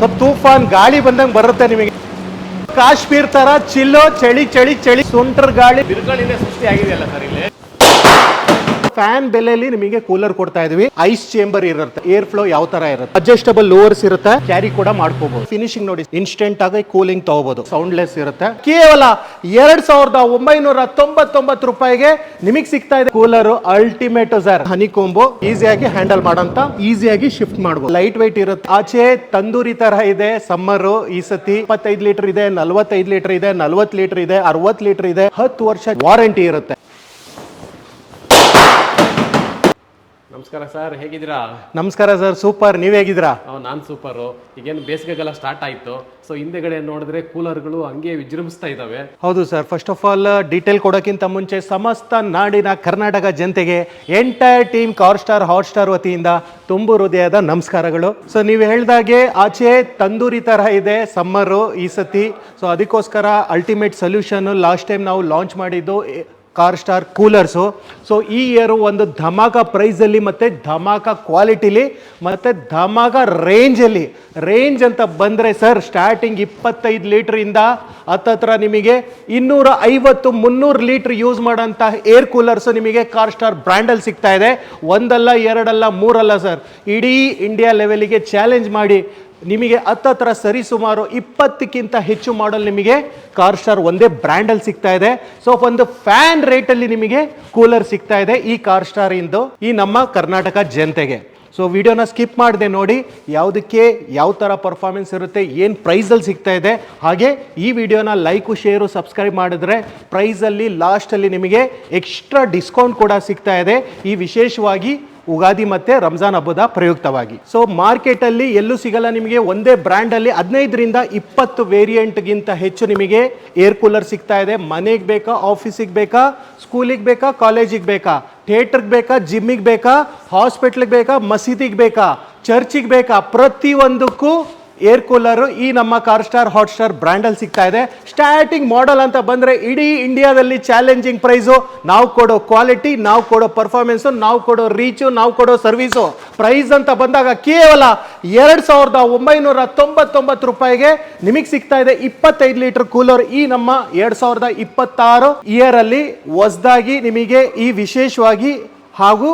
So Toofan ಗಾಳಿ ಬಂದಂಗೆ ಬರುತ್ತೆ ನಿಮಗೆ. ಕಾಶ್ಮೀರ್ ತರ ಚಿಲ್ಲು, ಚಳಿ ಚಳಿ ಚಳಿ ಸುಂಟರ್ ಗಾಳಿ ಬಿರುಗಾಳಿನೇ ಸೃಷ್ಟಿ ಆಗಿದೆಯಲ್ಲ ಸರ್ ಇಲ್ಲಿ. ಫ್ಯಾನ್ ಬೆಲೆಯಲ್ಲಿ ನಿಮಗೆ ಕೂಲರ್ ಕೊಡ್ತಾ ಇದೀವಿ. ಐಸ್ ಚೇಂಬರ್ ಇರುತ್ತೆ, ಏರ್ ಫ್ಲೋ ಯಾವ ತರ ಇರುತ್ತೆ, ಅಡ್ಜಸ್ಟಬಲ್ ಲೋವರ್ಸ್ ಇರುತ್ತೆ, ಕ್ಯಾರಿ ಕೂಡ ಮಾಡ್ಕೋಬಹುದು. ಫಿನಿಶಿಂಗ್ ನೋಡಿ, ಇನ್ಸ್ಟೆಂಟ್ ಆಗಿ ಕೂಲಿಂಗ್ ತಗೋಬಹುದು, ಸೌಂಡ್ಲೆಸ್ ಇರುತ್ತೆ. ಕೇವಲ 2999 ರೂಪಾಯಿಗೆ ನಿಮಗೆ ಸಿಗ್ತಾ ಇದೆ ಕೂಲರ್. ಅಲ್ಟಿಮೇಟ್ ಸರ್, ಹನಿ ಕೊಂಬು ಈಸಿಯಾಗಿ ಹ್ಯಾಂಡಲ್ ಮಾಡಂತ, ಈಸಿಯಾಗಿ ಶಿಫ್ಟ್ ಮಾಡಬಹುದು. ಲೈಟ್ ವೈಟ್ ಇರುತ್ತೆ. ಆಚೆ ತಂದೂರಿ ತರ ಇದೆ. ಸಮ್ಮರ್ ಈ ಸತಿ 25 ಲೀಟರ್ ಇದೆ, 45 ಲೀಟರ್ ಇದೆ, 40 ಲೀಟರ್ ಇದೆ, 60 ಲೀಟರ್ ಇದೆ. 10 ವರ್ಷ ವಾರಂಟಿ ಇರುತ್ತೆ. ನಮಸ್ಕಾರ ಸರ್, ಹೇಗಿದ್ದೀರಾ? ನಮಸ್ಕಾರ ಸರ್, ಸೂಪರ್. ನೀವ್ ಹೇಗಿದ್ದೀರಾ? ನಾನು ಸೂಪರು. ಈಗೇನು ಬೇಸಿಗೆಗೆಲ್ಲ ಸ್ಟಾರ್ಟ್ ಆಯಿತು. ಸೊ ಹಿಂದೆಗಡೆ ನೋಡಿದ್ರೆ ಕೂಲರ್ಗಳು ಹಂಗೆ ವಿಜೃಂಭಿಸ್ತಾ ಇದ್ದಾವೆ. ಹೌದು sir. First of all detail ಕೊಡೋಕ್ಕಿಂತ ಮುಂಚೆ ಸಮಸ್ತ ನಾಡಿನ ಕರ್ನಾಟಕ ಜನತೆಗೆ entire team car star hot star ವತಿಯಿಂದ ತುಂಬು ಹೃದಯದ ನಮಸ್ಕಾರಗಳು. ಸೊ ನೀವು ಹೇಳ್ದಾಗೆ ಆಚೆ ತಂದೂರಿ ತರ ಇದೆ ಸಮ್ಮರು ಈ ಸತಿ. ಸೊ ಅದಕ್ಕೋಸ್ಕರ ಅಲ್ಟಿಮೇಟ್ ಸೊಲ್ಯೂಷನ್ ಲಾಸ್ಟ್ ಟೈಮ್ ನಾವು ಲಾಂಚ್ ಮಾಡಿದ್ದು ಕಾರ್ ಸ್ಟಾರ್ ಕೂಲರ್ಸು. ಸೊ ಈ ಇಯರ್ ಒಂದು ಧಮಾಕ ಪ್ರೈಸಲ್ಲಿ ಮತ್ತು ಧಮಾಕ ಕ್ವಾಲಿಟಿಲಿ ಮತ್ತು ಧಮಾಕ ರೇಂಜಲ್ಲಿ. ರೇಂಜ್ ಅಂತ ಬಂದರೆ ಸರ್, ಸ್ಟಾರ್ಟಿಂಗ್ 25 ಲೀಟ್ರಿಂದ ಹತ್ತತ್ರ ನಿಮಗೆ 250-300 ಲೀಟ್ರ್ ಯೂಸ್ ಮಾಡೋಂಥ ಏರ್ ಕೂಲರ್ಸು ನಿಮಗೆ ಕಾರ್ ಸ್ಟಾರ್ ಬ್ರ್ಯಾಂಡಲ್ಲಿ ಸಿಗ್ತಾ ಇದೆ. ಒಂದಲ್ಲ, ಎರಡಲ್ಲ, ಮೂರಲ್ಲ ಸರ್, ಇಡೀ ಇಂಡಿಯಾ ಲೆವೆಲಿಗೆ ಚಾಲೆಂಜ್ ಮಾಡಿ ನಿಮಗೆ ಹತ್ತತ್ರ ಸರಿ ಸುಮಾರು 20ಕ್ಕಿಂತ ಹೆಚ್ಚು ಮಾಡಲ್ ನಿಮಗೆ ಕಾರ್ ಸ್ಟಾರ್ ಒಂದೇ ಬ್ರ್ಯಾಂಡಲ್ಲಿ ಸಿಗ್ತಾ ಇದೆ. ಸೊ ಒಂದು ಫ್ಯಾನ್ ರೇಟಲ್ಲಿ ನಿಮಗೆ ಕೂಲರ್ ಸಿಗ್ತಾ ಇದೆ ಈ ಕಾರ್ ಸ್ಟಾರ್ ಇಂದು ಈ ನಮ್ಮ ಕರ್ನಾಟಕ ಜನತೆಗೆ. ಸೊ ವಿಡಿಯೋನ ಸ್ಕಿಪ್ ಮಾಡದೆ ನೋಡಿ, ಯಾವುದಕ್ಕೆ ಯಾವ ಥರ ಪರ್ಫಾರ್ಮೆನ್ಸ್ ಇರುತ್ತೆ, ಏನು ಪ್ರೈಸಲ್ಲಿ ಸಿಗ್ತಾ ಇದೆ. ಹಾಗೆ ಈ ವಿಡಿಯೋನ ಲೈಕು, ಶೇರು, ಸಬ್ಸ್ಕ್ರೈಬ್ ಮಾಡಿದ್ರೆ ಪ್ರೈಸಲ್ಲಿ ಲಾಸ್ಟಲ್ಲಿ ನಿಮಗೆ ಎಕ್ಸ್ಟ್ರಾ ಡಿಸ್ಕೌಂಟ್ ಕೂಡ ಸಿಗ್ತಾ ಇದೆ, ಈ ವಿಶೇಷವಾಗಿ ಉಗಾದಿ ಮತ್ತೆ ರಂಜಾನ್ ಹಬ್ಬದ ಪ್ರಯುಕ್ತವಾಗಿ. ಸೊ ಮಾರ್ಕೆಟಲ್ಲಿ ಎಲ್ಲೂ ಸಿಗಲ್ಲ ನಿಮಗೆ. ಒಂದೇ ಬ್ರ್ಯಾಂಡಲ್ಲಿ 15ರಿಂದ 20 ವೇರಿಯಂಟ್ಗಿಂತ ಹೆಚ್ಚು ನಿಮಗೆ ಏರ್ ಕೂಲರ್ ಸಿಗ್ತಾ ಇದೆ. ಮನೆಗೆ ಬೇಕಾ, ಆಫೀಸಿಗೆ ಬೇಕಾ, ಸ್ಕೂಲಿಗೆ ಬೇಕಾ, ಕಾಲೇಜಿಗೆ ಬೇಕಾ, ಥಿಯೇಟ್ರಿಗೆ ಬೇಕಾ, ಜಿಮ್ಮಿಗೆ ಬೇಕಾ, ಹಾಸ್ಪಿಟ್ಲಿಗೆ ಬೇಕಾ, ಮಸೀದಿಗೆ ಬೇಕಾ, ಚರ್ಚಿಗೆ ಬೇಕಾ, ಪ್ರತಿಯೊಂದಕ್ಕೂ ಏರ್ ಕೂಲರು ಈ ನಮ್ಮ ಕಾರ್ ಸ್ಟಾರ್ ಹಾಟ್ ಸ್ಟಾರ್ ಬ್ರ್ಯಾಂಡಲ್ಲಿ ಸಿಗ್ತಾ ಇದೆ. ಸ್ಟಾರ್ಟಿಂಗ್ ಮಾಡೆಲ್ ಅಂತ ಬಂದರೆ ಇಡೀ ಇಂಡಿಯಾದಲ್ಲಿ ಚಾಲೆಂಜಿಂಗ್ ಪ್ರೈಸು. ನಾವು ಕೊಡೋ ಕ್ವಾಲಿಟಿ, ನಾವು ಕೊಡೋ ಪರ್ಫಾರ್ಮೆನ್ಸು, ನಾವು ಕೊಡೋ ರೀಚು, ನಾವು ಕೊಡೋ ಸರ್ವಿಸು. ಪ್ರೈಸ್ ಅಂತ ಬಂದಾಗ ಕೇವಲ 2999 ರೂಪಾಯಿಗೆ ನಿಮಗೆ ಸಿಗ್ತಾ ಇದೆ 25 ಲೀಟರ್ ಕೂಲರ್. ಈ ನಮ್ಮ 2026 ಇಯರಲ್ಲಿ ಹೊಸದಾಗಿ ನಿಮಗೆ ಈ ವಿಶೇಷವಾಗಿ ಹಾಗೂ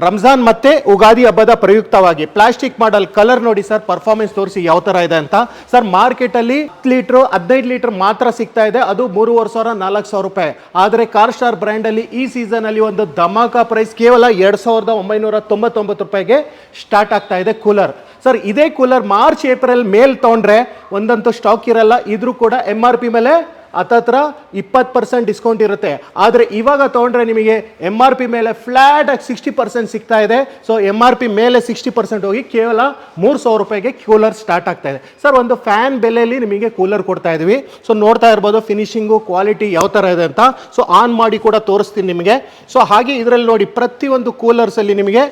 ರಂಜಾನ್ ಮತ್ತೆ ಉಗಾದಿ ಹಬ್ಬದ ಪ್ರಯುಕ್ತವಾಗಿ ಪ್ಲಾಸ್ಟಿಕ್ ಮಾಡಲ್. ಕಲರ್ ನೋಡಿ ಸರ್, ಪರ್ಫಾರ್ಮೆನ್ಸ್ ತೋರಿಸಿ ಯಾವ ತರ ಇದೆ ಅಂತ. ಸರ್ ಮಾರ್ಕೆಟಲ್ಲಿ 10 ಲೀಟರ್ 15 ಲೀಟರ್ ಮಾತ್ರ ಸಿಗ್ತಾ ಇದೆ, ಅದು 3500-4000 ರೂಪಾಯಿ. ಆದರೆ ಕಾರ್ ಸ್ಟಾರ್ ಬ್ರ್ಯಾಂಡಲ್ಲಿ ಈ ಸೀಸನ್ ಅಲ್ಲಿ ಒಂದು ಧಮಾಕ ಪ್ರೈಸ್ ಕೇವಲ 2999 ರೂಪಾಯಿಗೆ ಸ್ಟಾರ್ಟ್ ಆಗ್ತಾ ಇದೆ ಕೂಲರ್. ಸರ್ ಇದೇ ಕೂಲರ್ ಮಾರ್ಚ್ ಏಪ್ರಿಲ್ ಮೇಲ್ ತೊಗೊಂಡ್ರೆ ಒಂದಂತೂ ಸ್ಟಾಕ್ ಇರಲ್ಲ, ಇದ್ರೂ ಕೂಡ MRP ಮೇಲೆ ಹತ್ತತ್ರ 20% ಡಿಸ್ಕೌಂಟ್ ಇರುತ್ತೆ. ಆದರೆ ಇವಾಗ ತೊಗೊಂಡ್ರೆ ನಿಮಗೆ MRP ಮೇಲೆ ಫ್ಲ್ಯಾಟ್ ಆಗಿ 60% ಸಿಗ್ತಾ ಇದೆ. ಸೊ MRP ಮೇಲೆ 60% ಹೋಗಿ ಕೇವಲ 3000 ರೂಪಾಯಿಗೆ ಕೂಲರ್ ಸ್ಟಾರ್ಟ್ ಆಗ್ತಾ ಇದೆ. ಸರ್ ಒಂದು ಫ್ಯಾನ್ ಬೆಲೆಯಲ್ಲಿ ನಿಮಗೆ ಕೂಲರ್ ಕೊಡ್ತಾ ಇದ್ವಿ. ಸೊ ನೋಡ್ತಾ ಇರ್ಬೋದು ಫಿನಿಶಿಂಗು, ಕ್ವಾಲಿಟಿ ಯಾವ ಥರ ಇದೆ ಅಂತ. ಸೊ ಆನ್ ಮಾಡಿ ಕೂಡ ತೋರಿಸ್ತೀನಿ ನಿಮಗೆ. ಸೊ ಹಾಗೆ ಇದರಲ್ಲಿ ನೋಡಿ, ಪ್ರತಿಯೊಂದು ಕೂಲರ್ಸಲ್ಲಿ ನಿಮಗೆ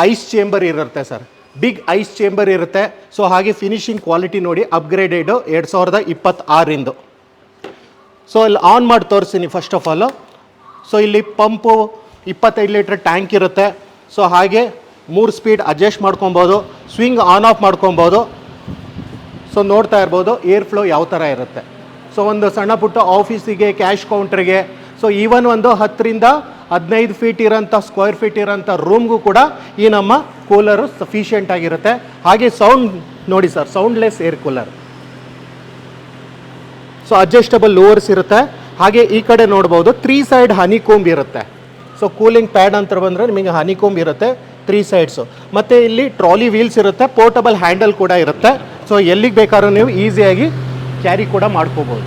ಐಸ್ ಚೇಂಬರ್ ಇರುತ್ತೆ ಸರ್, ಬಿಗ್ ಐಸ್ ಚೇಂಬರ್ ಇರುತ್ತೆ. ಸೊ ಹಾಗೆ ಫಿನಿಶಿಂಗ್ ಕ್ವಾಲಿಟಿ ನೋಡಿ, ಅಪ್ಗ್ರೇಡೆಡು 2026 ಸೊ ಇಲ್ಲಿ ಆನ್ ಮಾಡಿ ತೋರಿಸ್ತೀನಿ ಫಸ್ಟ್ ಆಫ್ ಆಲು. ಸೊ ಇಲ್ಲಿ ಪಂಪು 25 ಲೀಟ್ರ್ ಟ್ಯಾಂಕ್ ಇರುತ್ತೆ. ಸೊ ಹಾಗೆ 3 ಸ್ಪೀಡ್ ಅಡ್ಜಸ್ಟ್ ಮಾಡ್ಕೊಬೋದು, ಸ್ವಿಂಗ್ ಆನ್ ಆಫ್ ಮಾಡ್ಕೊಬೋದು. ಸೊ ನೋಡ್ತಾ ಇರ್ಬೋದು ಏರ್ ಫ್ಲೋ ಯಾವ ಥರ ಇರುತ್ತೆ. ಸೊ ಒಂದು ಸಣ್ಣ ಪುಟ್ಟ ಆಫೀಸಿಗೆ, ಕ್ಯಾಶ್ ಕೌಂಟ್ರಿಗೆ, ಸೊ ಈವನ್ ಒಂದು 10ರಿಂದ 15 ಫೀಟ್ ಇರೋಂಥ, ಸ್ಕ್ವೇರ್ ಫೀಟ್ ಇರೋಂಥ ರೂಮ್ಗೂ ಕೂಡ ಈ ನಮ್ಮ ಕೂಲರು ಸಫಿಷಿಯೆಂಟ್ ಆಗಿರುತ್ತೆ. ಹಾಗೆ ಸೌಂಡ್ ನೋಡಿ sir, soundless air cooler. So adjustable lovers ಇರುತ್ತೆ. ಹಾಗೆ ಈ ಕಡೆ ನೋಡ್ಬೋದು 3 ಸೈಡ್ ಹನಿ ಕೋಂಬ್ ಇರುತ್ತೆ. ಸೊ ಕೂಲಿಂಗ್ ಪ್ಯಾಡ್ ಅಂತ ಬಂದರೆ ನಿಮಗೆ ಹನಿ ಕೋಂಬ್ ಇರುತ್ತೆ 3 ಸೈಡ್ಸು. ಮತ್ತು ಇಲ್ಲಿ ಟ್ರಾಲಿ ವೀಲ್ಸ್ ಇರುತ್ತೆ, ಪೋರ್ಟಬಲ್ ಹ್ಯಾಂಡಲ್ ಕೂಡ ಇರುತ್ತೆ. ಸೊ ಎಲ್ಲಿಗೆ ಬೇಕಾದ್ರೂ ನೀವು ಈಸಿಯಾಗಿ ಕ್ಯಾರಿ ಕೂಡ ಮಾಡ್ಕೋಬೋದು.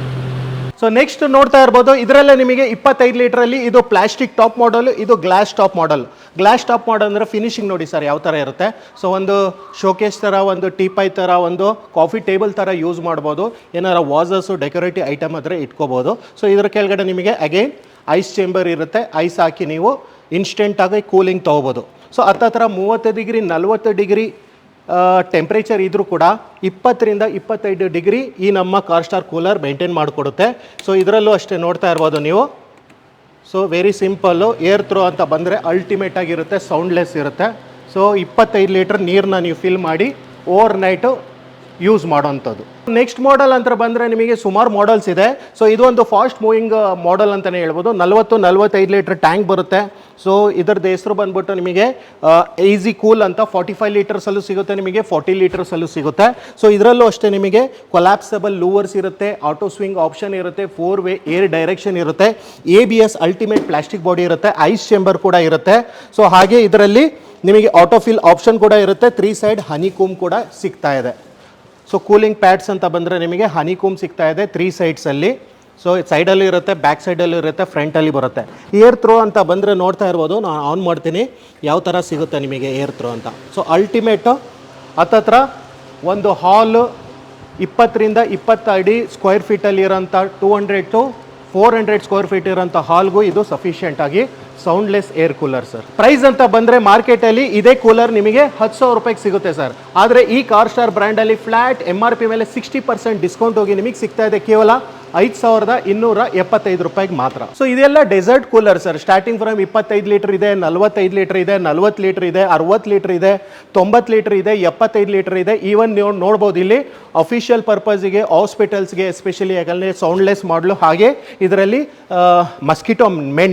ಸೊ ನೆಕ್ಸ್ಟ್ ನೋಡ್ತಾ ಇರ್ಬೋದು, ಇದರಲ್ಲೇ ನಿಮಗೆ 25 ಲೀಟ್ರಲ್ಲಿ ಇದು ಪ್ಲಾಸ್ಟಿಕ್ ಟಾಪ್ ಮಾಡಲ್, ಇದು ಗ್ಲಾಸ್ ಟಾಪ್ ಮಾಡಲ್. ಗ್ಲಾಸ್ ಟಾಪ್ ಮಾಡಲ್ ಅಂದರೆ ಫಿನಿಶಿಂಗ್ ನೋಡಿ ಸರ್ ಯಾವ ಥರ ಇರುತ್ತೆ. ಸೊ ಒಂದು ಶೋಕೇಸ್ ಥರ, ಒಂದು ಟೀಪಾಯ್ ಥರ, ಒಂದು ಕಾಫಿ ಟೇಬಲ್ ಥರ ಯೂಸ್ ಮಾಡ್ಬೋದು. ಏನಾರ ವಾಸಸ್ಸು, ಡೆಕೋರೇಟಿವ್ ಐಟಮ್ ಆದರೆ ಇಟ್ಕೋಬೋದು. ಸೊ ಇದರ ಕೆಳಗಡೆ ನಿಮಗೆ ಅಗೈನ್ ಐಸ್ ಚೇಂಬರ್ ಇರುತ್ತೆ. ಐಸ್ ಹಾಕಿ ನೀವು ಇನ್ಸ್ಟೆಂಟಾಗಿ ಕೂಲಿಂಗ್ ತೊಗೋಬೋದು. ಸೊ ಹತ್ತತ್ರ 30 ಡಿಗ್ರಿ 40 ಡಿಗ್ರಿ ಟೆಂಪ್ರೇಚರ್ ಇದ್ರೂ ಕೂಡ 20ರಿಂದ 25 ಡಿಗ್ರಿ ಈ ನಮ್ಮ ಕಾರ್ ಸ್ಟಾರ್ ಕೂಲರ್ ಮೇಂಟೈನ್ ಮಾಡಿಕೊಡುತ್ತೆ. ಸೊ ಇದರಲ್ಲೂ ಅಷ್ಟೇ ನೋಡ್ತಾ ಇರ್ಬೋದು ನೀವು. So very simple. Air throw ಅಂತ ಬಂದರೆ ಅಲ್ಟಿಮೇಟ್ ಆಗಿರುತ್ತೆ, ಸೌಂಡ್ಲೆಸ್ ಇರುತ್ತೆ. ಸೊ 25 ಲೀಟರ್ ನೀರನ್ನ ನೀವು ಫಿಲ್ ಮಾಡಿ ಓವರ್ ನೈಟು ಯೂಸ್ ಮಾಡೋವಂಥದ್ದು. ನೆಕ್ಸ್ಟ್ ಮಾಡೆಲ್ ಅಂತ ಬಂದರೆ ನಿಮಗೆ ಸುಮಾರು ಮಾಡೆಲ್ಸ್ ಇದೆ. ಸೊ ಇದು ಒಂದು ಫಾಸ್ಟ್ ಮೂವಿಂಗ್ ಮಾಡೆಲ್ ಅಂತಲೇ ಹೇಳ್ಬೋದು. 45 ಲೀಟರ್ ಟ್ಯಾಂಕ್ ಬರುತ್ತೆ. ಸೊ ಇದರದ್ದು ಹೆಸರು ಬಂದ್ಬಿಟ್ಟು ನಿಮಗೆ ಈಸಿ ಕೂಲ್ ಅಂತ 45 ಲೀಟರ್ಸಲ್ಲೂ ಸಿಗುತ್ತೆ, ನಿಮಗೆ 40 ಲೀಟರ್ಸಲ್ಲೂ ಸಿಗುತ್ತೆ. ಸೊ ಇದರಲ್ಲೂ ಅಷ್ಟೇ ನಿಮಗೆ ಕೊಲ್ಯಾಪ್ಸಬಲ್ ಲೂವರ್ಸ್ ಇರುತ್ತೆ, ಆಟೋ ಸ್ವಿಂಗ್ ಆಪ್ಷನ್ ಇರುತ್ತೆ, 4 ವೇ ಏರ್ ಡೈರೆಕ್ಷನ್ ಇರುತ್ತೆ, ABS ಅಲ್ಟಿಮೇಟ್ ಪ್ಲಾಸ್ಟಿಕ್ ಬಾಡಿ ಇರುತ್ತೆ, ಐಸ್ ಚೇಂಬರ್ ಕೂಡ ಇರುತ್ತೆ. ಸೊ ಹಾಗೆ ಇದರಲ್ಲಿ ನಿಮಗೆ ಆಟೋಫಿಲ್ ಆಪ್ಷನ್ ಕೂಡ ಇರುತ್ತೆ, 3 ಸೈಡ್ ಹನಿಕೋಮ್ ಕೂಡ ಸಿಗ್ತಾ ಇದೆ. ಸೊ ಕೂಲಿಂಗ್ ಪ್ಯಾಡ್ಸ್ ಅಂತ ಬಂದರೆ ನಿಮಗೆ ಹನಿಕೋಮ್ ಸಿಗ್ತಾ ಇದೆ 3 ಸೈಡ್ಸಲ್ಲಿ. ಸೊ ಸೈಡಲ್ಲಿ ಇರುತ್ತೆ, ಬ್ಯಾಕ್ ಸೈಡಲ್ಲಿ ಇರುತ್ತೆ, ಫ್ರಂಟಲ್ಲಿ ಬರುತ್ತೆ. ಏರ್ ಥ್ರೋ ಅಂತ ಬಂದರೆ ನೋಡ್ತಾ ಇರ್ಬೋದು, ನಾನು ಆನ್ ಮಾಡ್ತೀನಿ ಯಾವ ಥರ ಸಿಗುತ್ತೆ ನಿಮಗೆ ಏರ್ ಥ್ರೋ ಅಂತ. ಸೊ ಅಲ್ಟಿಮೇಟು ಹತ್ತತ್ರ ಒಂದು ಹಾಲು 20 to 20 ಅಡಿ ಸ್ಕ್ವೇರ್ ಫೀಟಲ್ಲಿ ಇರೋಂಥ 200 to 400 ಸ್ಕ್ವೇರ್ ಫೀಟ್ ಇರೋಂಥ ಹಾಲ್ಗೂ ಇದು ಸಫಿಷಿಯೆಂಟ್ ಆಗಿ soundless air cooler sir. Price ಅಂತ ಬಂದರೆ ಮಾರ್ಕೆಟಲ್ಲಿ ಇದೇ ಕೂಲರ್ ನಿಮಗೆ 10,000 ರೂಪಾಯಿಗೆ ಸಿಗುತ್ತೆ ಸರ್. ಆದರೆ ಈ ಕಾರ್ ಸ್ಟಾರ್ ಬ್ರ್ಯಾಂಡಲ್ಲಿ ಫ್ಲಾಟ್ MRP ಮೇಲೆ 60% ಡಿಸ್ಕೌಂಟ್ ಹೋಗಿ ನಿಮಗೆ ಸಿಗ್ತಾ ಇದೆ ಕೇವಲ 5,275 ರೂಪಾಯಿಗೆ ಮಾತ್ರ. ಸೊ ಇದೆಲ್ಲ desert cooler sir. Starting from 25 litre ಇದೆ, 45 ಲೀಟರ್ ಇದೆ, 40 ಲೀಟರ್ ಇದೆ, 60 ಲೀಟರ್ ಇದೆ, 90 ಲೀಟರ್ ಇದೆ, 75 ಲೀಟರ್ ಇದೆ. ಈವನ್ ನೀವು ನೋಡ್ಬೋದು ಇಲ್ಲಿ ಅಫಿಷಿಯಲ್ ಪರ್ಪಸ್ಗೆ, ಹಾಸ್ಪಿಟಲ್ಸ್ಗೆ ಎಸ್ಪೆಷಲಿ, ಯಾಕಂದರೆ ಸೌಂಡ್ಲೆಸ್ ಮಾಡಲು. ಹಾಗೆ ಇದರಲ್ಲಿ ಮಸ್ಕಿಟೋ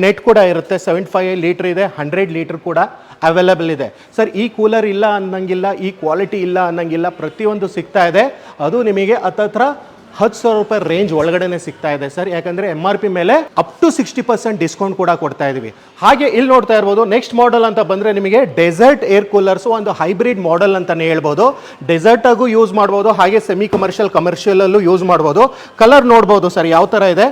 ನೆಟ್ ಕೂಡ ಇರುತ್ತೆ. 75 ಲೀಟರ್ ಇದೆ, 100 ಲೀಟರ್ ಕೂಡ ಅವೈಲೇಬಲ್ ಇದೆ ಸರ್. ಈ ಕೂಲರ್ ಇಲ್ಲ ಅನ್ನಂಗಿಲ್ಲ, ಈ ಕ್ವಾಲಿಟಿ ಇಲ್ಲ ಅನ್ನಂಗಿಲ್ಲ, ಪ್ರತಿಯೊಂದು ಸಿಗ್ತಾ ಇದೆ. ಅದು ನಿಮಗೆ ಹತ್ತತ್ರ 10,000 ರೂಪಾಯಿ ರೇಂಜ್ ಒಳಗಡೆನೆ ಸಿಗ್ತಾ ಇದೆ ಸರ್. ಯಾಕಂದರೆ MRP ಮೇಲೆ ಅಪ್ ಟು 60% ಡಿಸ್ಕೌಂಟ್ ಕೂಡ ಕೊಡ್ತಾ ಇದೀವಿ. ಹಾಗೆ ಇಲ್ಲಿ ನೋಡ್ತಾ ಇರ್ಬೋದು ನೆಕ್ಸ್ಟ್ ಮಾಡೆಲ್ ಅಂತ ಬಂದರೆ ನಿಮಗೆ ಡೆಸರ್ಟ್ ಏರ್ ಕೂಲರ್ಸ್, ಒಂದು ಹೈಬ್ರಿಡ್ ಮಾಡೆಲ್ ಅಂತಲೇ ಹೇಳ್ಬೋದು. ಡೆಸರ್ಟ್ ಆಗೂ ಯೂಸ್ ಮಾಡ್ಬೋದು, ಹಾಗೆ ಸೆಮಿ ಕಮರ್ಷಿಯಲಲ್ಲೂ ಯೂಸ್ ಮಾಡ್ಬೋದು. ಕಲರ್ ನೋಡ್ಬೋದು ಸರ್ ಯಾವ ಥರ ಇದೆ.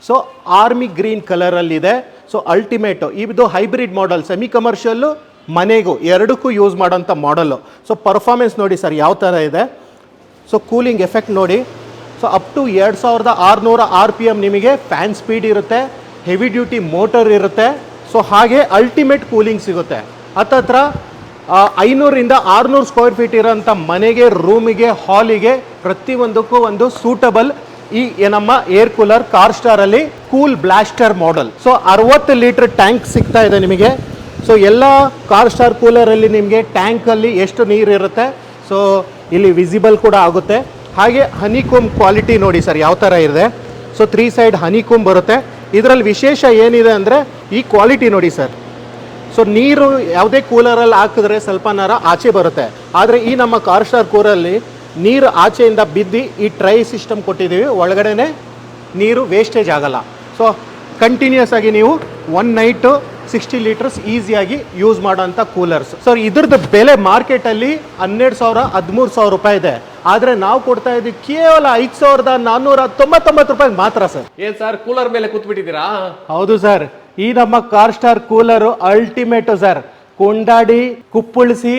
ಸೊ ಆರ್ಮಿ ಗ್ರೀನ್ ಕಲರಲ್ಲಿದೆ. ಸೊ ಅಲ್ಟಿಮೇಟು ಇದು ಹೈಬ್ರಿಡ್ ಮಾಡೆಲ್, ಸೆಮಿ ಕಮರ್ಷಿಯಲ್ಲು ಮನೆಗೂ ಎರಡಕ್ಕೂ ಯೂಸ್ ಮಾಡೋಂಥ ಮಾಡಲ್ಲು. ಸೊ ಪರ್ಫಾರ್ಮೆನ್ಸ್ ನೋಡಿ ಸರ್ ಯಾವ ಥರ ಇದೆ. ಸೊ ಕೂಲಿಂಗ್ ಎಫೆಕ್ಟ್ ನೋಡಿ. ಸೊ ಅಪ್ ಟು 2600 RPM ನಿಮಗೆ ಫ್ಯಾನ್ ಸ್ಪೀಡ್ ಇರುತ್ತೆ, ಹೆವಿ ಡ್ಯೂಟಿ ಮೋಟರ್ ಇರುತ್ತೆ. ಸೊ ಹಾಗೆ ಅಲ್ಟಿಮೇಟ್ ಕೂಲಿಂಗ್ ಸಿಗುತ್ತೆ. ಹತ್ತತ್ರ 500 to 600 ಸ್ಕ್ವೇರ್ ಫೀಟ್ ಇರೋಂಥ ಮನೆಗೆ, ರೂಮಿಗೆ, ಹಾಲಿಗೆ ಪ್ರತಿಯೊಂದಕ್ಕೂ ಒಂದು ಸೂಟಬಲ್ ಈ ನಮ್ಮ ಏರ್ ಕೂಲರ್ ಕಾರ್ ಸ್ಟಾರಲ್ಲಿ cool blaster model. So 60 litre tank ಸಿಗ್ತಾ ಇದೆ ನಿಮಗೆ. ಸೊ ಎಲ್ಲ ಕಾರ್ ಸ್ಟಾರ್ ಕೂಲರಲ್ಲಿ ನಿಮಗೆ ಟ್ಯಾಂಕಲ್ಲಿ ಎಷ್ಟು ನೀರು ಇರುತ್ತೆ ಸೊ ಇಲ್ಲಿ ವಿಸಿಬಲ್ ಕೂಡ ಆಗುತ್ತೆ. ಹಾಗೆ ಹನಿಕೋಮ್ ಕ್ವಾಲಿಟಿ ನೋಡಿ ಸರ್ ಯಾವ ಥರ ಇದೆ. ಸೊ 3 ಸೈಡ್ ಹನಿಕೋಮ್ ಬರುತ್ತೆ. ಇದರಲ್ಲಿ ವಿಶೇಷ ಏನಿದೆ ಅಂದರೆ ಈ ಕ್ವಾಲಿಟಿ ನೋಡಿ ಸರ್. ಸೊ ನೀರು ಯಾವುದೇ ಕೂಲರಲ್ಲಿ ಹಾಕಿದ್ರೆ ಸ್ವಲ್ಪ ನರ ಆಚೆ ಬರುತ್ತೆ. ಆದರೆ ಈ ನಮ್ಮ ಕಾರ್ ಸ್ಟಾರ್ ಕೂಲರಲ್ಲಿ ನೀರು ಆಚೆಯಿಂದ ಬಿದ್ದು ಈ ಟ್ರೈ ಸಿಸ್ಟಮ್ ಕೊಟ್ಟಿದ್ದೀವಿ, ಒಳಗಡೆನೆ ನೀರು ವೇಸ್ಟೇಜ್ ಆಗಲ್ಲ. ಸೊ ಕಂಟಿನ್ಯೂಸ್ ಆಗಿ ನೀವು 1 ನೈಟು 60 ಲೀಟರ್ಸ್ ಈಸಿಯಾಗಿ ಯೂಸ್ ಮಾಡೋಂಥ ಕೂಲರ್ಸ್. ಸೊ ಇದ್ರದ್ದು ಬೆಲೆ ಮಾರ್ಕೆಟಲ್ಲಿ 12,000 13,000 ರೂಪಾಯಿ ಇದೆ. ಆದರೆ ನಾವು ಕೊಡ್ತಾ ಇದ್ದೀವಿ ಕೇವಲ 5,499 ರೂಪಾಯಿಗೆ ಮಾತ್ರ ಸರ್. ಏನ್ ಸರ್ ಕೂಲರ್ ಮೇಲೆ ಕೂತ್ಬಿಟ್ಟಿದ್ದೀರಾ? ಹೌದು ಸರ್, ಈ ನಮ್ಮ car star cooler ultimate sir. ಕೊಂಡಾಡಿ ಕುಪ್ಪಳಿಸಿ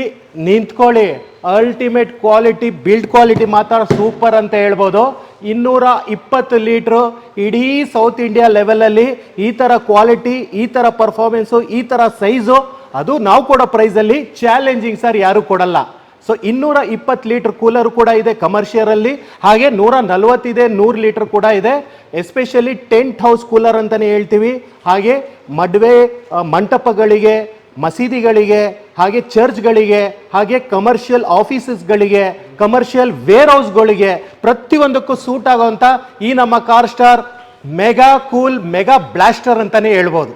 ನಿಂತ್ಕೊಳ್ಳಿ. ಅಲ್ಟಿಮೇಟ್ ಕ್ವಾಲಿಟಿ, ಬಿಲ್ಡ್ ಕ್ವಾಲಿಟಿ ಮಾತ್ರ ಸೂಪರ್ ಅಂತ ಹೇಳ್ಬೋದು. 220 ಲೀಟ್ರು ಇಡೀ ಸೌತ್ ಇಂಡಿಯಾ ಲೆವೆಲಲ್ಲಿ ಈ ಥರ ಕ್ವಾಲಿಟಿ, ಈ ಥರ ಪರ್ಫಾರ್ಮೆನ್ಸು, ಈ ಥರ ಸೈಜು, ಅದು ನಾವು ಕೊಡೋ ಪ್ರೈಸಲ್ಲಿ ಚಾಲೆಂಜಿಂಗ್ ಸರ್, ಯಾರು ಕೊಡಲ್ಲ. ಸೊ 220 ಲೀಟರ್ ಕೂಲರ್ ಕೂಡ ಇದೆ ಕಮರ್ಷಿಯರಲ್ಲಿ. ಹಾಗೆ 140 ಇದೆ, 100 ಲೀಟರ್ ಕೂಡ ಇದೆ. ಎಸ್ಪೆಷಲಿ ಟೆಂಟ್ ಹೌಸ್ ಕೂಲರ್ ಅಂತಲೇ ಹೇಳ್ತೀವಿ. ಹಾಗೆ ಮದುವೆ ಮಂಟಪಗಳಿಗೆ, ಮಸೀದಿಗಳಿಗೆ, ಹಾಗೆ ಚರ್ಚ್ಗಳಿಗೆ, ಹಾಗೆ ಕಮರ್ಷಿಯಲ್ ಆಫೀಸಸ್ಗಳಿಗೆ, ಕಮರ್ಷಿಯಲ್ ವೇರ್ ಹೌಸ್ಗಳಿಗೆ ಪ್ರತಿಯೊಂದಕ್ಕೂ ಸೂಟ್ ಆಗೋಂಥ ಈ ನಮ್ಮ car star mega cool mega blaster ಅಂತಲೇ ಹೇಳ್ಬೋದು.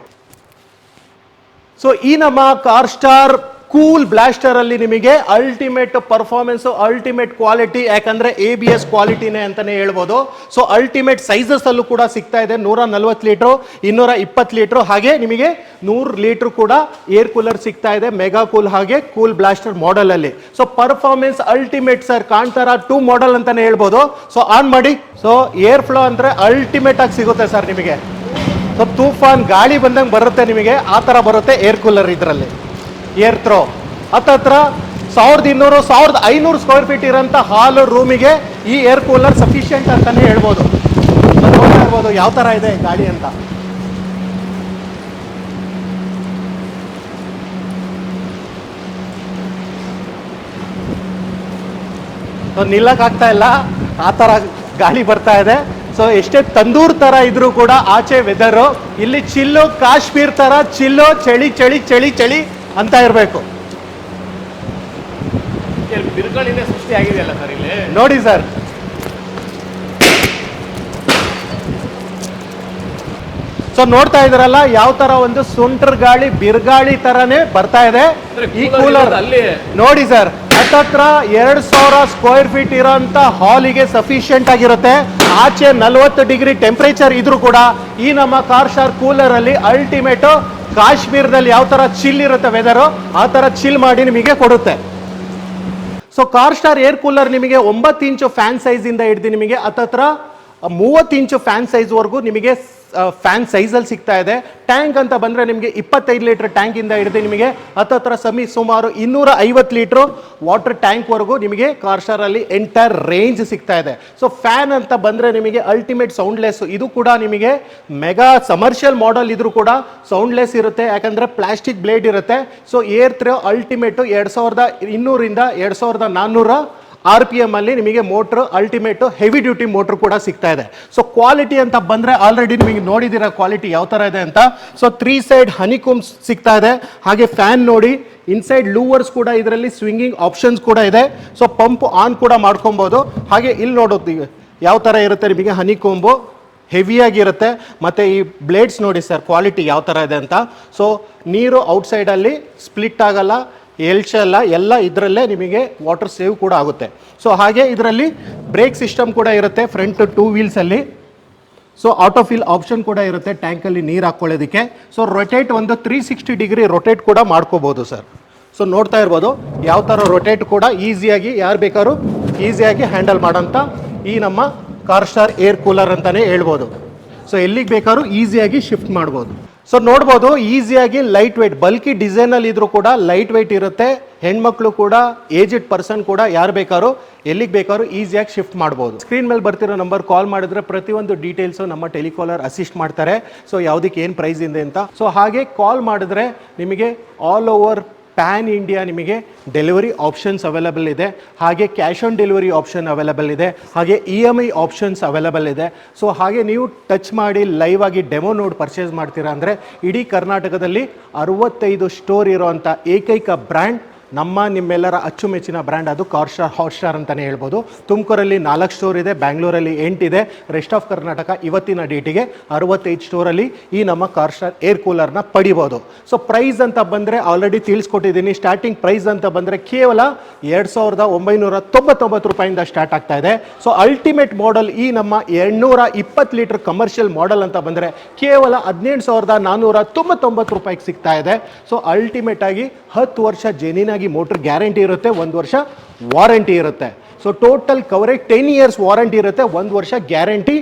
ಸೊ ಈ ನಮ್ಮ ಕಾರ್ ಸ್ಟಾರ್ ಕೂಲ್ ಬ್ಲಾಸ್ಟರ್ ಅಲ್ಲಿ ನಿಮಗೆ ಅಲ್ಟಿಮೇಟ್ ಪರ್ಫಾರ್ಮೆನ್ಸ್, ಅಲ್ಟಿಮೇಟ್ ಕ್ವಾಲಿಟಿ, ಯಾಕಂದ್ರೆ ABS ಕ್ವಾಲಿಟಿನೇ ಅಂತಾನೆ ಹೇಳ್ಬೋದು. ಸೊ ಅಲ್ಟಿಮೇಟ್ ಸೈಜಸ್ ಅಲ್ಲೂ ಕೂಡ ಸಿಗ್ತಾ ಇದೆ. 140 ಲೀಟರ್, 220 ಲೀಟರ್, ಹಾಗೆ ನಿಮಗೆ 100 ಲೀಟರ್ ಕೂಡ ಏರ್ ಕೂಲರ್ ಸಿಗ್ತಾ ಇದೆ ಮೆಗಾ ಕೂಲ್ ಹಾಗೆ ಕೂಲ್ ಬ್ಲಾಸ್ಟರ್ ಮಾಡೆಲ್ ಅಲ್ಲಿ. So performance ultimate sir, Kantara 2 model ಅಂತಾನೆ ಹೇಳ್ಬೋದು. ಸೊ ಆನ್ ಮಾಡಿ. ಸೊ ಏರ್ ಫ್ಲೋ ಅಂದ್ರೆ ಅಲ್ಟಿಮೇಟ್ ಆಗಿ ಸಿಗುತ್ತೆ ಸರ್ ನಿಮಗೆ. ಸೊ ತೂಫಾನ್ ಗಾಳಿ ಬಂದಂಗೆ ಬರುತ್ತೆ ನಿಮಗೆ, ಆ ಥರ ಬರುತ್ತೆ ಏರ್ ಕೂಲರ್ ಇದರಲ್ಲಿ. ಏರ್ ಥ್ರೋ ಹತ್ತತ್ರ 1200 1500 ಸ್ಕ್ವೇರ್ ಫೀಟ್ ಇರೋಂಥ ಹಾಲ್ ರೂಮಿಗೆ ಈ ಏರ್ ಕೂಲರ್ ಸಫಿಷಿಯೆಂಟ್ ಅಂತಾನೆ ಹೇಳ್ಬೋದು. ನೋಡ್ತಾ ಇರ್ಬೋದು ಯಾವ ಥರ ಇದೆ ಗಾಡಿ ಅಂತ. ನಿಲ್ಲಕ್ಕಾಗ್ತಾ ಇಲ್ಲ, ಆ ಥರ ಗಾಳಿ ಬರ್ತಾ ಇದೆ. ಸೊ ಎಷ್ಟೇ ತಂದೂರ್ ಥರ ಇದ್ರೂ ಕೂಡ ಆಚೆ ವೆದರು ಇಲ್ಲಿ ಚಿಲ್ಲು, ಕಾಶ್ಮೀರ್ ಥರ ಚಿಲ್ಲು, ಚಳಿ ಚಳಿ ಚಳಿ ಚಳಿ ಅಂತ ಇರಬೇಕು. ಬಿರುಗಾಳಿನೇ ಸೃಷ್ಟಿ ಆಗಿದೆಯಲ್ಲ ಸರ್ ಇಲ್ಲಿ. ನೋಡಿ ಸರ್, ಸೊ ನೋಡ್ತಾ ಇದ್ರಲ್ಲ ಯಾವ ತರ ಒಂದು ಸುಂಟರ್ ಗಾಳಿ ಬಿರುಗಾಳಿ ತರನೇ ಬರ್ತಾ ಇದೆ ಈ ಕೂಲರ್. ಅಲ್ಲಿ ನೋಡಿ ಸರ್, ಹತ್ತತ್ರ 2000 ಸ್ಕ್ವೇರ್ ಫೀಟ್ ಇರೋಂಥ ಹಾಲಿಗೆ ಸಫಿಷಿಯಂಟ್ ಆಗಿರುತ್ತೆ. ಆಚೆ 40 ಡಿಗ್ರಿ ಟೆಂಪರೇಚರ್ ಇದ್ರೂ ಕೂಡ ಈ ನಮ್ಮ ಕಾರ್ಸ್ಟಾರ್ ಕೂಲರ್ ಅಲ್ಲಿ ಅಲ್ಟಿಮೇಟ್ ಕಾಶ್ಮೀರದಲ್ಲಿ ಯಾವ ತರ ಚಿಲ್ ಇರುತ್ತೆ ವೆದರು, ಆ ತರ ಚಿಲ್ ಮಾಡಿ ನಿಮಗೆ ಕೊಡುತ್ತೆ. ಸೊ ಕಾರ್ಸ್ಟಾರ್ ಏರ್ ಕೂಲರ್ ನಿಮಗೆ 9 ಇಂಚು ಫ್ಯಾನ್ ಸೈಜ್ ಇಂದ ಹಿಡಿದು ನಿಮಗೆ ಹತ್ತತ್ರ 30 ಇಂಚು ಫ್ಯಾನ್ ಸೈಜ್ ವರೆಗೂ ನಿಮಗೆ ಫ್ಯಾನ್ ಸೈಜಲ್ಲಿ ಸಿಗ್ತಾ ಇದೆ. ಟ್ಯಾಂಕ್ ಅಂತ ಬಂದರೆ ನಿಮಗೆ 25 ಲೀಟರ್ ಟ್ಯಾಂಕಿಂದ ಹಿಡಿದು ನಿಮಗೆ ಹತ್ತತ್ರ ಸುಮಾರು 250 ಲೀಟ್ರು ವಾಟರ್ ಟ್ಯಾಂಕ್ವರೆಗೂ ನಿಮಗೆ ಕಾರ್ಸ್ಟಾರಲ್ಲಿ ಎಂಟೈರ್ ರೇಂಜ್ ಸಿಗ್ತಾ ಇದೆ. ಸೊ ಫ್ಯಾನ್ ಅಂತ ಬಂದರೆ ನಿಮಗೆ ಅಲ್ಟಿಮೇಟ್ ಸೌಂಡ್ಲೆಸ್, ಇದು ಕೂಡ ನಿಮಗೆ ಮೆಗಾ ಕಮರ್ಷಿಯಲ್ ಮಾಡೆಲ್ ಇದ್ರೂ ಕೂಡ ಸೌಂಡ್ಲೆಸ್ ಇರುತ್ತೆ, ಯಾಕಂದರೆ ಪ್ಲಾಸ್ಟಿಕ್ ಬ್ಲೇಡ್ ಇರುತ್ತೆ. So air throw ultimate 2200 2400 RPM ಅಲ್ಲಿ ನಿಮಗೆ motor ultimate heavy duty motor ಕೂಡ ಸಿಗ್ತಾ ಇದೆ. ಸೊ ಕ್ವಾಲಿಟಿ ಅಂತ ಬಂದರೆ ಆಲ್ರೆಡಿ ನಿಮಗೆ ನೋಡಿದಿರ ಕ್ವಾಲಿಟಿ ಯಾವ ಥರ ಇದೆ ಅಂತ. ಸೊ 3 ಸೈಡ್ ಹನಿಕೋಮ್ಸ್ ಸಿಗ್ತಾ ಇದೆ. ಹಾಗೆ ಫ್ಯಾನ್ ನೋಡಿ, ಇನ್ಸೈಡ್ ಲೂವರ್ಸ್ ಕೂಡ ಇದರಲ್ಲಿ ಸ್ವಿಂಗಿಂಗ್ ಆಪ್ಷನ್ಸ್ ಕೂಡ ಇದೆ. ಸೊ ಪಂಪ್ ಆನ್ ಕೂಡ ಮಾಡ್ಕೊಬೋದು. ಹಾಗೆ ಇಲ್ಲಿ ನೋಡೋದು ಯಾವ ಥರ ಇರುತ್ತೆ ನಿಮಗೆ ಹನಿಕೋಂಬು ಹೆವಿಯಾಗಿರುತ್ತೆ. ಮತ್ತು ಈ ಬ್ಲೇಡ್ಸ್ ನೋಡಿ ಸರ್ ಕ್ವಾಲಿಟಿ ಯಾವ ಥರ ಇದೆ ಅಂತ. ಸೊ ನೀರು ಔಟ್ಸೈಡಲ್ಲಿ ಸ್ಪ್ಲಿಟ್ ಆಗಲ್ಲ, ಎಲ್ಚಲ್ಲ, ಎಲ್ಲ ಇದರಲ್ಲೇ ನಿಮಗೆ ವಾಟರ್ ಸೇವ್ ಕೂಡ ಆಗುತ್ತೆ. ಸೊ ಹಾಗೆ ಇದರಲ್ಲಿ ಬ್ರೇಕ್ ಸಿಸ್ಟಮ್ ಕೂಡ ಇರುತ್ತೆ ಫ್ರಂಟ್ 2 ವೀಲ್ಸಲ್ಲಿ. ಸೊ ಆಟೋ ಫಿಲ್ ಆಪ್ಷನ್ ಕೂಡ ಇರುತ್ತೆ ಟ್ಯಾಂಕಲ್ಲಿ ನೀರು ಹಾಕ್ಕೊಳ್ಳೋದಕ್ಕೆ. ಸೊ ರೊಟೇಟ್ ಒಂದು 360 ಡಿಗ್ರಿ ರೊಟೇಟ್ ಕೂಡ ಮಾಡ್ಕೋಬೋದು ಸರ್. ಸೊ ನೋಡ್ತಾ ಇರ್ಬೋದು ಯಾವ ಥರ ರೊಟೇಟ್ ಕೂಡ ಈಸಿಯಾಗಿ ಯಾರು ಬೇಕಾದ್ರೂ ಈಸಿಯಾಗಿ ಹ್ಯಾಂಡಲ್ ಮಾಡೋಂಥ ಈ ನಮ್ಮ ಕಾರ್ಸ್ಟಾರ್ ಏರ್ ಕೂಲರ್ ಅಂತಲೇ ಹೇಳ್ಬೋದು. ಸೊ ಎಲ್ಲಿಗೆ ಬೇಕಾದ್ರೂ ಈಸಿಯಾಗಿ ಶಿಫ್ಟ್ ಮಾಡ್ಬೋದು. ಸೊ ನೋಡ್ಬೋದು ಈಸಿಯಾಗಿ ಲೈಟ್ ವೆಯ್ಟ್ ಬಲ್ಕಿ ಡಿಸೈನಲ್ಲಿ ಇದ್ರೂ ಕೂಡ ಲೈಟ್ ವೆಯ್ಟ್ ಇರುತ್ತೆ. ಹೆಣ್ಮಕ್ಳು ಕೂಡ ಏಜ್ಡ್ ಪರ್ಸನ್ ಕೂಡ ಯಾರು ಬೇಕಾದ್ರೂ ಎಲ್ಲಿಗೆ ಬೇಕಾದ್ರೂ ಈಸಿಯಾಗಿ ಶಿಫ್ಟ್ ಮಾಡ್ಬೋದು. ಸ್ಕ್ರೀನ್ ಮೇಲೆ ಬರ್ತಿರೋ ನಂಬರ್ ಕಾಲ್ ಮಾಡಿದ್ರೆ ಪ್ರತಿಯೊಂದು ಡೀಟೇಲ್ಸು ನಮ್ಮ ಟೆಲಿಕಾಲರ್ ಅಸಿಸ್ಟ್ ಮಾಡ್ತಾರೆ. ಸೊ ಯಾವುದಕ್ಕೆ ಏನು ಪ್ರೈಸ್ ಇದೆ ಅಂತ. ಸೊ ಹಾಗೆ ಕಾಲ್ ಮಾಡಿದ್ರೆ ನಿಮಗೆ ಆಲ್ ಓವರ್ ಪ್ಯಾನ್ ಇಂಡಿಯಾ ನಿಮಗೆ ಡೆಲಿವರಿ ಆಪ್ಷನ್ಸ್ ಅವೈಲಬಲ್ ಇದೆ. ಹಾಗೆ cash on delivery option available ಇದೆ. ಹಾಗೆ EMI ಆಪ್ಷನ್ಸ್ ಅವೈಲಬಲ್ ಇದೆ. ಸೊ ಹಾಗೆ ನೀವು ಟಚ್ ಮಾಡಿ ಲೈವ್ ಆಗಿ ಡೆಮೋ ನೋಡಿ ಪರ್ಚೇಸ್ ಮಾಡ್ತೀರಾ ಅಂದರೆ ಇಡೀ ಕರ್ನಾಟಕದಲ್ಲಿ 65 ಸ್ಟೋರ್ ಇರೋವಂಥ ಏಕೈಕ ಬ್ರ್ಯಾಂಡ್ ನಿಮ್ಮೆಲ್ಲರ ಅಚ್ಚುಮೆಚ್ಚಿನ ಬ್ರ್ಯಾಂಡ್ ಅದು ಕಾರ್ಸ್ಟಾರ್ ಹಾಟ್ಸ್ಟಾರ್ ಅಂತಲೇ ಹೇಳ್ಬೋದು. ತುಮಕೂರಲ್ಲಿ 4 ಸ್ಟೋರ್ ಇದೆ, ಬ್ಯಾಂಗ್ಳೂರಲ್ಲಿ 8 ಇದೆ. ರೆಸ್ಟ್ ಆಫ್ ಕರ್ನಾಟಕ ಇವತ್ತಿನ ಡೇಟಿಗೆ 65 ಸ್ಟೋರಲ್ಲಿ ಈ ನಮ್ಮ ಕಾರ್ಸ್ಟಾರ್ ಏರ್ ಕೂಲರ್ನ ಪಡಿಬೋದು. ಸೊ ಪ್ರೈಸ್ ಅಂತ ಬಂದರೆ ಆಲ್ರೆಡಿ ತಿಳಿಸ್ಕೊಟ್ಟಿದ್ದೀನಿ. ಸ್ಟಾರ್ಟಿಂಗ್ ಪ್ರೈಸ್ ಅಂತ ಬಂದರೆ ಕೇವಲ 2999 ರೂಪಾಯಿಂದ ಸ್ಟಾರ್ಟ್ ಆಗ್ತಾ ಇದೆ. ಸೊ ಅಲ್ಟಿಮೇಟ್ ಮಾಡೆಲ್ ಈ ನಮ್ಮ 820 ಲೀಟರ್ ಕಮರ್ಷಿಯಲ್ ಮಾಡೆಲ್ ಅಂತ ಬಂದರೆ ಕೇವಲ 18499 ರೂಪಾಯಿಗೆ ಸಿಗ್ತಾ ಇದೆ. ಸೊ ಅಲ್ಟಿಮೇಟ್ ಆಗಿ 10 ವರ್ಷ ಜೆನ್ಯೂನ್ ಆಗಿ ಮೋಟರ್ ಗ್ಯಾರಂಟಿ ಇರುತ್ತೆ, 1 ವರ್ಷ ವಾರಂಟಿ ಇರುತ್ತೆ. So total coverage 10 years warranty ಇರುತ್ತೆ, 1 ವರ್ಷ ಗ್ಯಾರಂಟಿ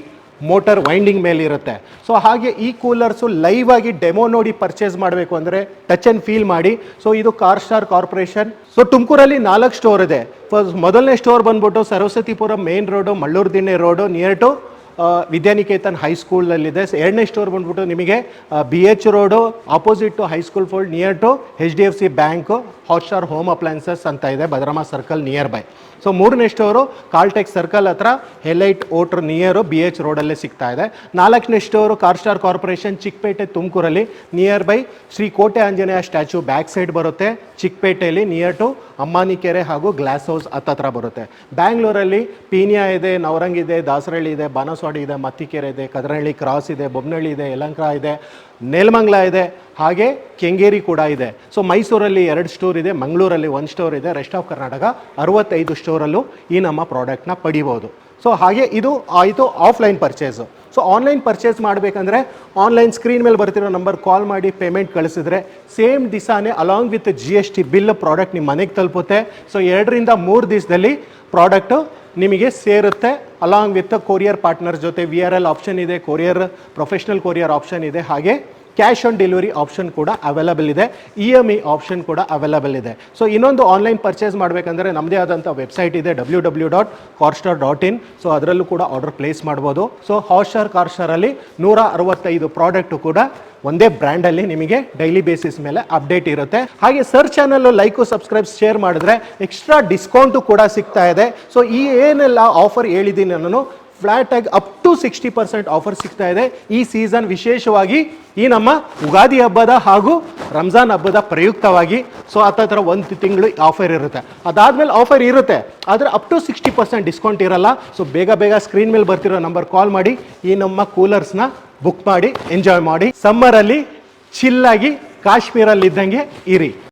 ಮೋಟರ್ ವೈಂಡಿಂಗ್ ಮೇಲೆ ಇರುತ್ತೆ. ಸೊ ಹಾಗೆ ಈ ಕೂಲರ್ಸು ಲೈವ್ ಆಗಿ ಡೆಮೋ ನೋಡಿ ಪರ್ಚೇಸ್ ಮಾಡಬೇಕು ಅಂದರೆ ಟಚ್ ಆ್ಯಂಡ್ ಫೀಲ್ ಮಾಡಿ. ಸೊ ಇದು ಕಾರ್ಸ್ಟಾರ್ ಕಾರ್ಪೊರೇಷನ್. ಸೊ ತುಮಕೂರಲ್ಲಿ 4 ಸ್ಟೋರ್ ಇದೆ. ಮೊದಲನೇ ಸ್ಟೋರ್ ಬಂದ್ಬಿಟ್ಟು Saraswathipuram main road, Mallur Dinne road near to Vidyaniketan ಹೈಸ್ಕೂಲಲ್ಲಿದೆ. ಎರಡನೇ ಸ್ಟೋರ್ ಬಂದ್ಬಿಟ್ಟು ನಿಮಗೆ BH road opposite to high school fold near to HDFC bank Hotstar home appliances ಅಂತ ಇದೆ Bhadrama circle near by. So ಮೂರನೇ ಸ್ಟೋರು ಕಾಲ್ಟೆಕ್ ಸರ್ಕಲ್ ಹತ್ರ ಹೆಲೈಟ್ ಓಟ್ರ್ ನಿಯರು BH ರೋಡಲ್ಲೇ ಸಿಗ್ತಾ ಇದೆ. 4ನೇ ಸ್ಟೋರು ಕಾರ್ಸ್ಟಾರ್ ಕಾರ್ಪೊರೇಷನ್ ಚಿಕ್ಕಪೇಟೆ ತುಮಕೂರಲ್ಲಿ ನಿಯರ್ ಬೈ ಶ್ರೀ ಕೋಟೆ ಆಂಜನೇಯ ಸ್ಟ್ಯಾಚ್ಯೂ ಬ್ಯಾಕ್ ಸೈಡ್ ಬರುತ್ತೆ. ಚಿಕ್ಕಪೇಟೆಯಲ್ಲಿ ನಿಯರ್ ಟು ಅಮ್ಮಾನಿಕೆರೆ ಹಾಗೂ ಗ್ಲಾಸ್ ಹೌಸ್ ಹತ್ತತ್ರ ಬರುತ್ತೆ. ಬ್ಯಾಂಗ್ಳೂರಲ್ಲಿ ಪೀನಿಯಾ ಇದೆ, ನವರಂಗ್ ಇದೆ, ದಾಸರಳ್ಳಿ ಇದೆ, ಬಾನಸವಾಡಿ ಇದೆ, ಮತ್ತಿಕೆರೆ ಇದೆ, ಕದರಹಳ್ಳಿ ಕ್ರಾಸ್ ಇದೆ, ಬೊಮ್ಮನಹಳ್ಳಿ ಇದೆ, ಯಲಹಂಕ ಇದೆ, ನೆಲಮಂಗಲ ಇದೆ, ಹಾಗೆ ಕೆಂಗೇರಿ ಕೂಡ ಇದೆ. ಸೊ ಮೈಸೂರಲ್ಲಿ 2 ಸ್ಟೋರ್ ಇದೆ, ಮಂಗಳೂರಲ್ಲಿ 1 ಸ್ಟೋರ್ ಇದೆ. ರೆಸ್ಟ್ ಆಫ್ ಕರ್ನಾಟಕ 65 ಸ್ಟೋರಲ್ಲೂ ಈ ನಮ್ಮ ಪ್ರಾಡಕ್ಟ್ನ ಪಡಿಬೋದು. ಸೊ ಹಾಗೆ ಇದು ಆಯಿತು offline purchase. So online purchase ಮಾಡಬೇಕಂದ್ರೆ ಆನ್ಲೈನ್ ಸ್ಕ್ರೀನ್ ಮೇಲೆ ಬರ್ತಿರೋ ನಂಬರ್ ಕಾಲ್ ಮಾಡಿ ಪೇಮೆಂಟ್ ಕಳಿಸಿದ್ರೆ ಸೇಮ್ ದಿವಸನೇ along with GST bill product ನಿಮ್ಮ ಮನೆಗೆ ತಲುಪುತ್ತೆ. ಸೊ 2 ರಿಂದ 3 ದಿವಸದಲ್ಲಿ ಪ್ರಾಡಕ್ಟು ನಿಮಗೆ ಸೇರುತ್ತೆ. ಅಲಾಂಗ್ ವಿತ್ ಕೊರಿಯರ್ ಪಾರ್ಟ್ನರ್ ಜೊತೆ VRL ಆಪ್ಷನ್ ಇದೆ, ಕೊರಿಯರ್ ಪ್ರೊಫೆಷ್ನಲ್ ಕೊರಿಯರ್ ಆಪ್ಷನ್ ಇದೆ, ಹಾಗೆ ಕ್ಯಾಶ್ ಆನ್ ಡೆಲಿವರಿ ಆಪ್ಷನ್ ಕೂಡ ಅವೈಲಬಲ್ ಇದೆ, EMI ಆಪ್ಷನ್ ಕೂಡ ಅವೈಲಬಲ್ ಇದೆ. ಸೊ ಇನ್ನೊಂದು ಆನ್ಲೈನ್ ಪರ್ಚೇಸ್ ಮಾಡಬೇಕಂದ್ರೆ ನಮ್ಮದೇ ಆದಂಥ ವೆಬ್ಸೈಟ್ ಇದೆ www.carstar.in. ಸೊ ಅದರಲ್ಲೂ ಕೂಡ ಆರ್ಡರ್ ಪ್ಲೇಸ್ ಮಾಡ್ಬೋದು. ಸೊ ಹಾಟ್ಸ್ಟಾರ್ ಕಾರ್ಸ್ಟಾರಲ್ಲಿ 165 ಪ್ರಾಡಕ್ಟು ಕೂಡ ಒಂದೇ ಬ್ರ್ಯಾಂಡಲ್ಲಿ ನಿಮಗೆ ಡೈಲಿ ಬೇಸಿಸ್ ಮೇಲೆ ಅಪ್ಡೇಟ್ ಇರುತ್ತೆ. ಹಾಗೆ sir channel like subscribe share ಮಾಡಿದ್ರೆ ಎಕ್ಸ್ಟ್ರಾ ಡಿಸ್ಕೌಂಟು ಕೂಡ ಸಿಗ್ತಾ ಇದೆ. ಸೊ ಈ ಏನೆಲ್ಲ ಆಫರ್ ಹೇಳಿದ್ದೀನಿ ನಾನು ಫ್ಲಾಟ್ ಆಗಿ ಅಪ್ ಟು 60% ಆಫರ್ ಸಿಗ್ತಾ ಇದೆ ಈ ಸೀಸನ್, ವಿಶೇಷವಾಗಿ ಈ ನಮ್ಮ ಯುಗಾದಿ ಹಬ್ಬದ ಹಾಗೂ ರಂಜಾನ್ ಹಬ್ಬದ ಪ್ರಯುಕ್ತವಾಗಿ. ಸೊ ಹತ್ರ 1 ತಿಂಗಳು ಆಫರ್ ಇರುತ್ತೆ, ಅದಾದ್ಮೇಲೆ ಆಫರ್ ಇರುತ್ತೆ, ಆದರೆ ಅಪ್ ಟು 60% ಡಿಸ್ಕೌಂಟ್ ಇರಲ್ಲ. ಸೊ ಬೇಗ ಸ್ಕ್ರೀನ್ ಮೇಲೆ ಬರ್ತಿರೋ ನಂಬರ್ ಕಾಲ್ ಮಾಡಿ ಈ ನಮ್ಮ ಕೂಲರ್ಸ್ನ ಬುಕ್ ಮಾಡಿ ಎಂಜಾಯ್ ಮಾಡಿ. ಸಮ್ಮರಲ್ಲಿ ಚಿಲ್ಲಾಗಿ ಕಾಶ್ಮೀರಲ್ಲಿ ಇದ್ದಂಗೆ ಇರಿ.